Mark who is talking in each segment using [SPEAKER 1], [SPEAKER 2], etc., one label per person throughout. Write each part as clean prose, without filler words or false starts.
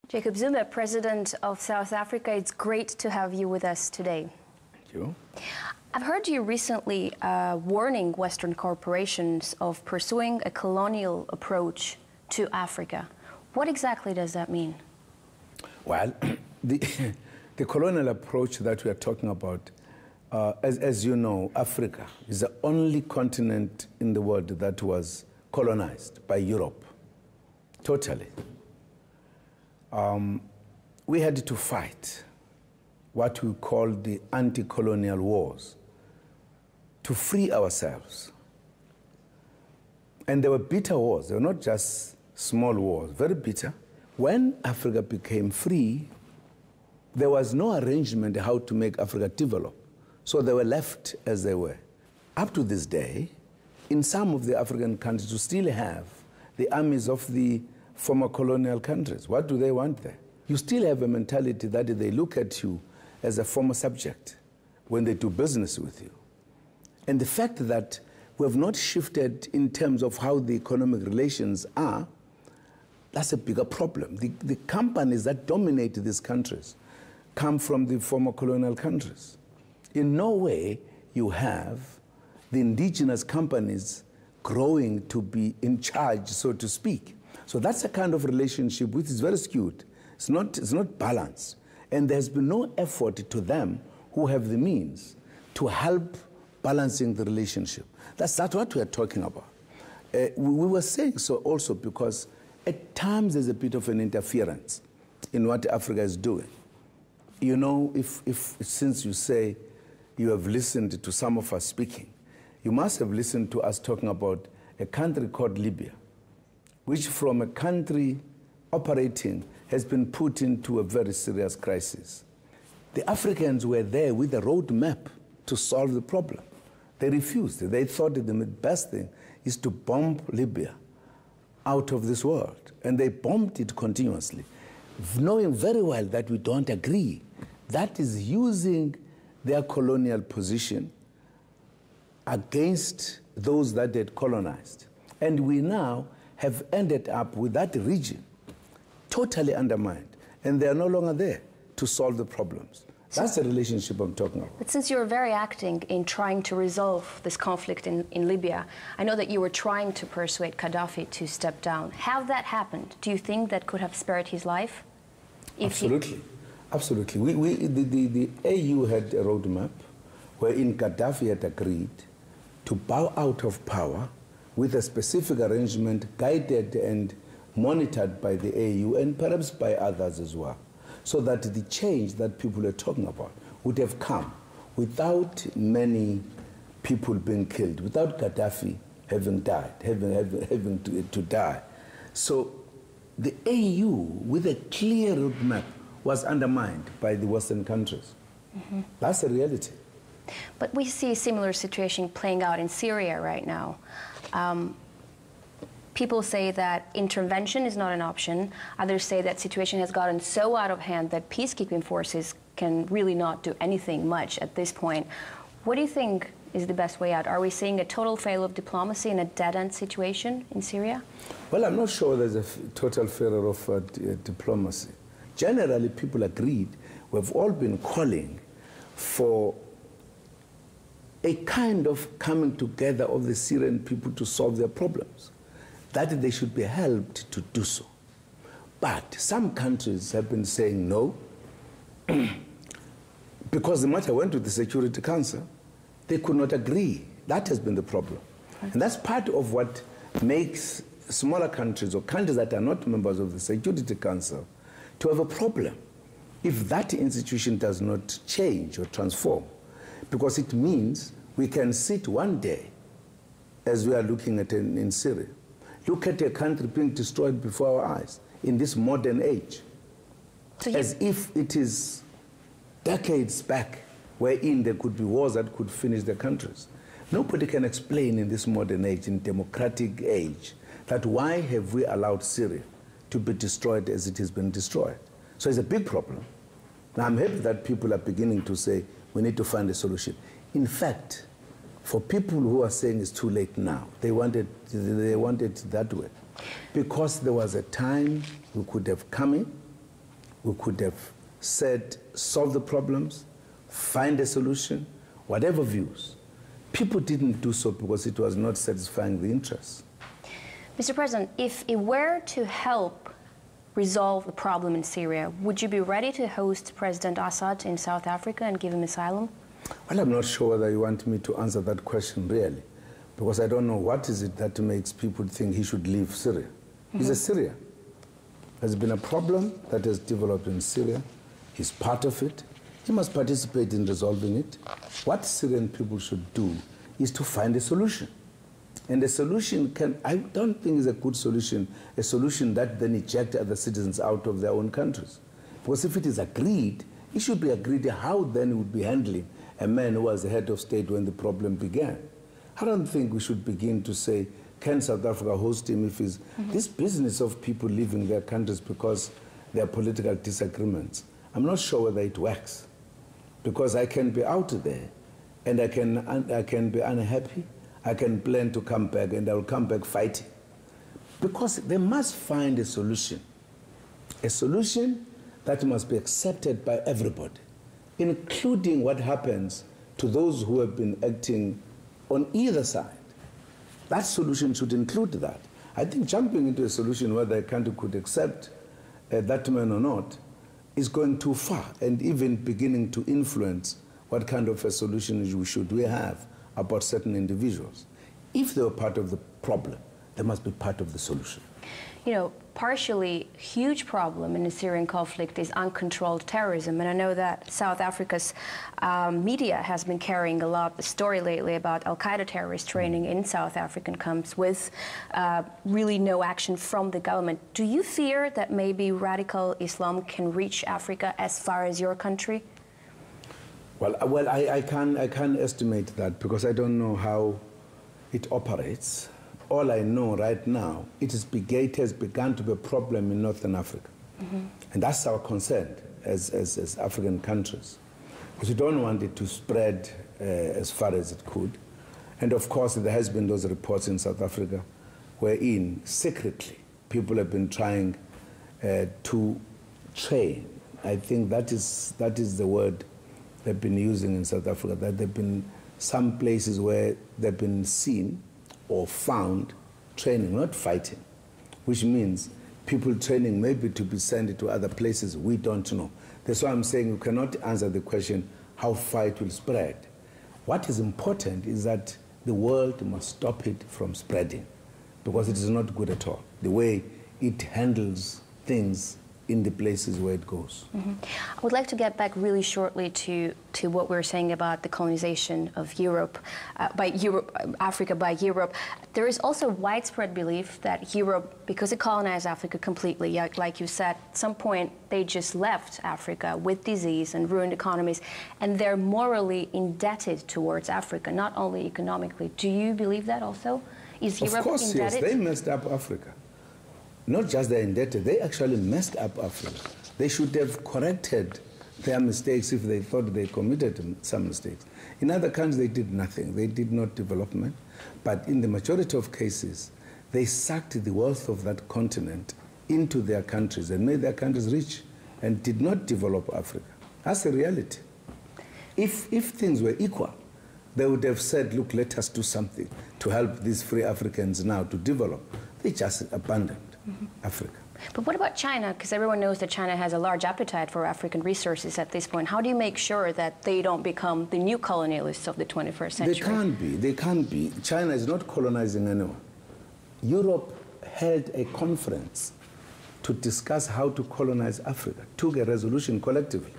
[SPEAKER 1] Jacob Zuma, President of South Africa, it's great to have you with us today.
[SPEAKER 2] Thank you.
[SPEAKER 1] I've heard you recently warning Western corporations of pursuing a colonial approach to Africa. What exactly does that mean?
[SPEAKER 2] Well, the colonial approach that we are talking about, as you know, Africa is the only continent in the world that was colonized by Europe, totally. We had to fight what we call the anti-colonial wars to free ourselves. And they were bitter wars. They were not just small wars, very bitter. When Africa became free, there was no arrangement how to make Africa develop. So they were left as they were. Up to this day, in some of the African countries, you still have the armies of the former colonial countries. What do they want there? You still have a mentality that they look at you as a former subject when they do business with you. And the fact that we have not shifted in terms of how the economic relations are, that's a bigger problem. The companies that dominate these countries come from the former colonial countries. In no way you have the indigenous companies growing to be in charge, so to speak. So that's a kind of relationship which is very skewed. It's not balanced. And there's been no effort to them who have the means to help balancing the relationship. That's what we are talking about. We were saying so also because at times there's a bit of an interference in what Africa is doing. You know, since you say you have listened to some of us speaking, you must have listened to us talking about a country called Libya, which from a country operating has been put into a very serious crisis. The Africans were there with a roadmap to solve the problem. They refused. They thought that the best thing is to bomb Libya out of this world. And they bombed it continuously, knowing very well that we don't agree. That is using their colonial position against those that they had colonized. And we now have ended up with that region totally undermined, and they are no longer there to solve the problems. That's the relationship I'm talking about.
[SPEAKER 1] But since you're very acting in trying to resolve this conflict in Libya, I know that you were trying to persuade Gaddafi to step down. How that happened? Do you think that could have spared his life?
[SPEAKER 2] Absolutely. Absolutely. The AU had a roadmap wherein Gaddafi had agreed to bow out of power with a specific arrangement guided and monitored by the AU and perhaps by others as well, so that the change that people are talking about would have come without many people being killed, without Gaddafi having died, having to die. So the AU, with a clear roadmap, was undermined by the Western countries. Mm-hmm. That's the reality.
[SPEAKER 1] But we see a similar situation playing out in Syria right now. People say that intervention is not an option. Others say that situation has gotten so out of hand that peacekeeping forces can really not do anything much at this point. What do you think is the best way out? Are we seeing a total failure of diplomacy in a dead-end situation in Syria?
[SPEAKER 2] Well, I'm not sure there's a total failure of diplomacy. Generally, people agreed. We've all been calling for a kind of coming together of the Syrian people to solve their problems, that they should be helped to do so. But some countries have been saying no, because the matter went to the Security Council. They could not agree. That has been the problem. And that's part of what makes smaller countries or countries that are not members of the Security Council to have a problem if that institution does not change or transform. Because it means we can sit one day, as we are looking at in Syria, look at a country being destroyed before our eyes in this modern age, as if it is decades back wherein there could be wars that could finish the countries. Nobody can explain in this modern age, in democratic age, that why have we allowed Syria to be destroyed as it has been destroyed. So it's a big problem. Now I'm happy that people are beginning to say we need to find a solution. In fact, for people who are saying it's too late now, they want it that way. Because there was a time we could have come in we could have said, solve the problems, find a solution, whatever views. People didn't do so because it was not satisfying the interests.
[SPEAKER 1] Mr. President, if it were to help resolve the problem in Syria, would you be ready to host President Assad in South Africa and give him asylum?
[SPEAKER 2] Well, I'm not sure whether you want me to answer that question really, because I don't know what is it that makes people think he should leave Syria. He's a Syrian. There's been a problem that has developed in Syria. He's part of it. He must participate in resolving it. What Syrian people should do is to find a solution. And a solution I don't think is a good solution, a solution that then ejects other citizens out of their own countries. Because if it is agreed, it should be agreed how then it would be handling a man who was the head of state when the problem began. I don't think we should begin to say, can South Africa host him if he's... This business of people leaving their countries because there are political disagreements, I'm not sure whether it works. Because I can be out there and I can be unhappy, I can plan to come back and I'll come back fighting. Because they must find a solution that must be accepted by everybody, including what happens to those who have been acting on either side. That solution should include that. I think jumping into a solution whether a country could accept that man or not is going too far and even beginning to influence what kind of a solution we have about certain individuals. If they were part of the problem, they must be part of the solution.
[SPEAKER 1] You know, partially huge problem in the Syrian conflict is uncontrolled terrorism. And I know that South Africa's media has been carrying a lot of the story lately about Al-Qaeda terrorist training in South African camps with really no action from the government. Do you fear that maybe radical Islam can reach Africa as far as your country?
[SPEAKER 2] Well, I can't estimate that because I don't know how it operates. All I know right now, it has begun to be a problem in Northern Africa. And that's our concern as African countries. Because we don't want it to spread as far as it could. And of course, there has been those reports in South Africa wherein secretly people have been trying to train. I think that is the word they've been using in South Africa, that there have been some places where they've been seen or found training, not fighting, which means people training maybe to be sent to other places we don't know. That's why I'm saying you cannot answer the question how far it will spread. What is important is that the world must stop it from spreading because it is not good at all, the way it handles things in the places where it goes.
[SPEAKER 1] I would like to get back really shortly to what we were saying about the colonization of Africa by Europe. There is also widespread belief that Europe, because it colonized Africa completely, like you said, at some point they just left Africa with disease and ruined economies, and they're morally indebted towards Africa, not only economically. Do you believe that also? Is Europe indebted? Of course,
[SPEAKER 2] yes, they messed up Africa. Not just they're indebted, they actually messed up Africa. They should have corrected their mistakes if they thought they committed some mistakes. In other countries, they did nothing. They did not development. But in the majority of cases, they sucked the wealth of that continent into their countries and made their countries rich and did not develop Africa. That's the reality. If things were equal, they would have said, look, let us do something to help these free Africans now to develop. They just abandoned Africa.
[SPEAKER 1] But what about China? Because everyone knows that China has a large appetite for African resources at this point. How do you make sure that they don't become the new colonialists of the 21st century?
[SPEAKER 2] They can't be. China is not colonizing anyone. Europe held a conference to discuss how to colonize Africa, took a resolution collectively.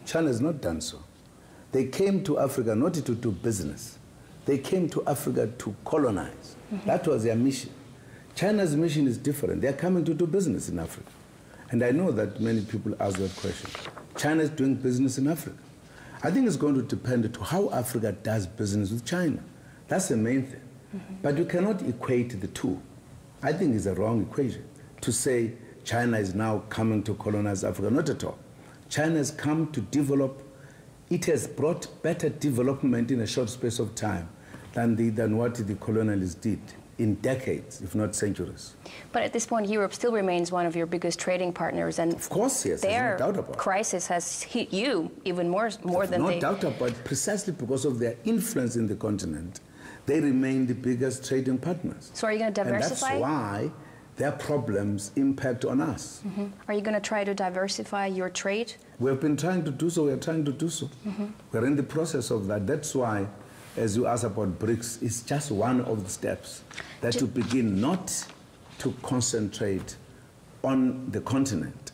[SPEAKER 2] China has not done so. They came to Africa not to do business. They came to Africa to colonize. That was their mission. China's mission is different. They're coming to do business in Africa. And I know that many people ask that question. China is doing business in Africa. I think it's going to depend on how Africa does business with China. That's the main thing. But you cannot equate the two. I think it's a wrong equation to say China is now coming to colonize Africa. Not at all. China has come to develop. It has brought better development in a short space of time than what the colonialists did in decades, if not centuries.
[SPEAKER 1] But at this point, Europe still remains one of your biggest trading partners, and
[SPEAKER 2] of course, yes,
[SPEAKER 1] their
[SPEAKER 2] there's no doubt about it.
[SPEAKER 1] crisis has hit you even more than
[SPEAKER 2] no
[SPEAKER 1] they.
[SPEAKER 2] No doubt about it. Precisely because of their influence in the continent, they remain the biggest trading partners.
[SPEAKER 1] So are you going to diversify?
[SPEAKER 2] And that's why their problems impact on us.
[SPEAKER 1] Mm-hmm. Are you going to try to diversify your trade?
[SPEAKER 2] We've been trying to do so. We're trying to do so. Mm-hmm. We're in the process of that. That's why, as you asked about BRICS, it's just one of the steps that to begin not to concentrate on the continent,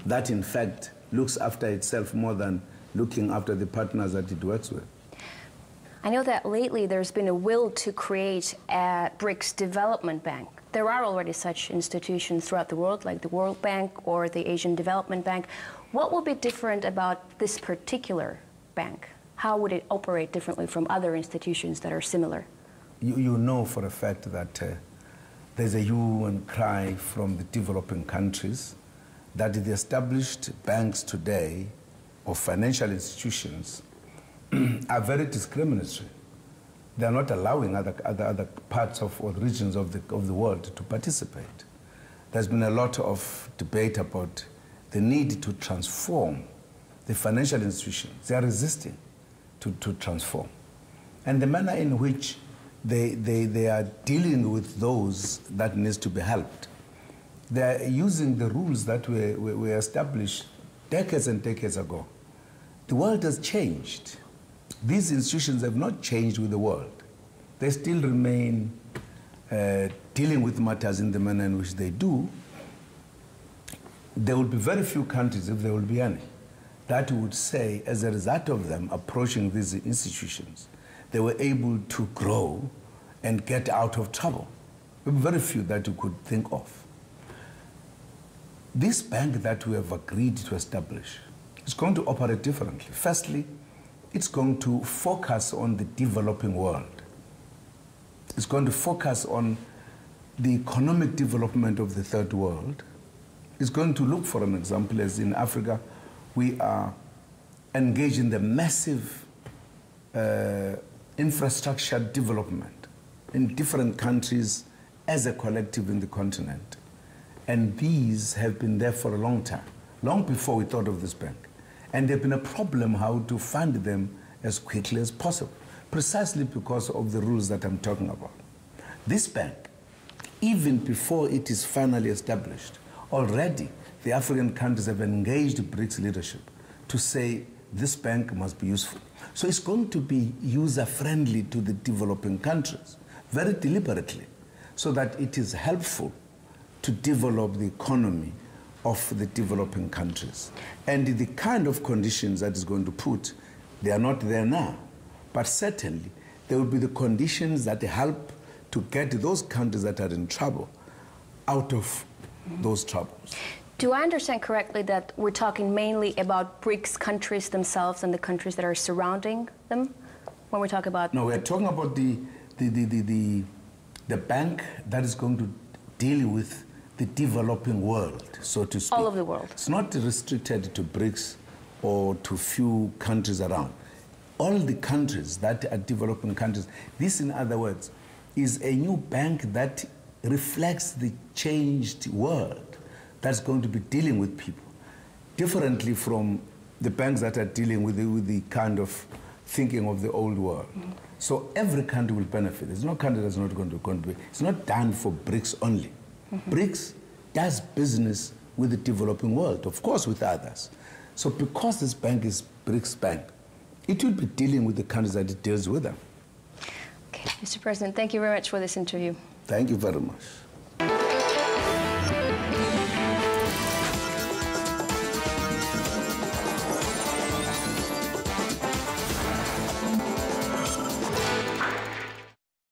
[SPEAKER 2] that in fact looks after itself more than looking after the partners that it works with.
[SPEAKER 1] I know that lately there's been a will to create a BRICS development bank. There are already such institutions throughout the world, like the World Bank or the Asian Development Bank. What will be different about this particular bank? How would it operate differently from other institutions that are similar?
[SPEAKER 2] You know for a fact that there's a hue and cry from the developing countries that the established banks today or financial institutions are very discriminatory. They are not allowing other parts of or regions of the world to participate. There's been a lot of debate about the need to transform the financial institutions. They are resisting to transform. And the manner in which they are dealing with those that needs to be helped, they are using the rules that were established decades and decades ago. The world has changed. These institutions have not changed with the world. They still remain dealing with matters in the manner in which they do. There will be very few countries, if there will be any, that would say, as a result of them approaching these institutions, they were able to grow and get out of trouble. There will be very few that you could think of. This bank that we have agreed to establish is going to operate differently. Firstly, it's going to focus on the developing world. It's going to focus on the economic development of the third world. It's going to look, for an example, as in Africa, we are engaged in the massive infrastructure development in different countries as a collective in the continent. And these have been there for a long time, long before we thought of this bank. And there's been a problem how to fund them as quickly as possible, precisely because of the rules that I'm talking about. This bank, even before it is finally established, already the African countries have engaged BRICS leadership to say this bank must be useful. So it's going to be user-friendly to the developing countries, very deliberately, so that it is helpful to develop the economy of the developing countries. And the kind of conditions that is going to put, they are not there now, but certainly there will be the conditions that help to get those countries that are in trouble out of those troubles.
[SPEAKER 1] Do I understand correctly that we're talking mainly about BRICS countries themselves and the countries that are surrounding them when we talk about...
[SPEAKER 2] No, we're talking about the bank that is going to deal with the developing world, so to speak.
[SPEAKER 1] All of the world.
[SPEAKER 2] It's not restricted to BRICS or to few countries around. All the countries that are developing countries. This, in other words, is a new bank that reflects the changed world that's going to be dealing with people differently from the banks that are dealing with the kind of thinking of the old world. Mm-hmm. So every country will benefit. There's no country that's not going to be. It's not done for BRICS only. Mm-hmm. BRICS does business with the developing world, of course with others. So because this bank is BRICS Bank, it will be dealing with the countries that it deals with them.
[SPEAKER 1] Okay, Mr. President, thank you very much for this interview.
[SPEAKER 2] Thank you very much.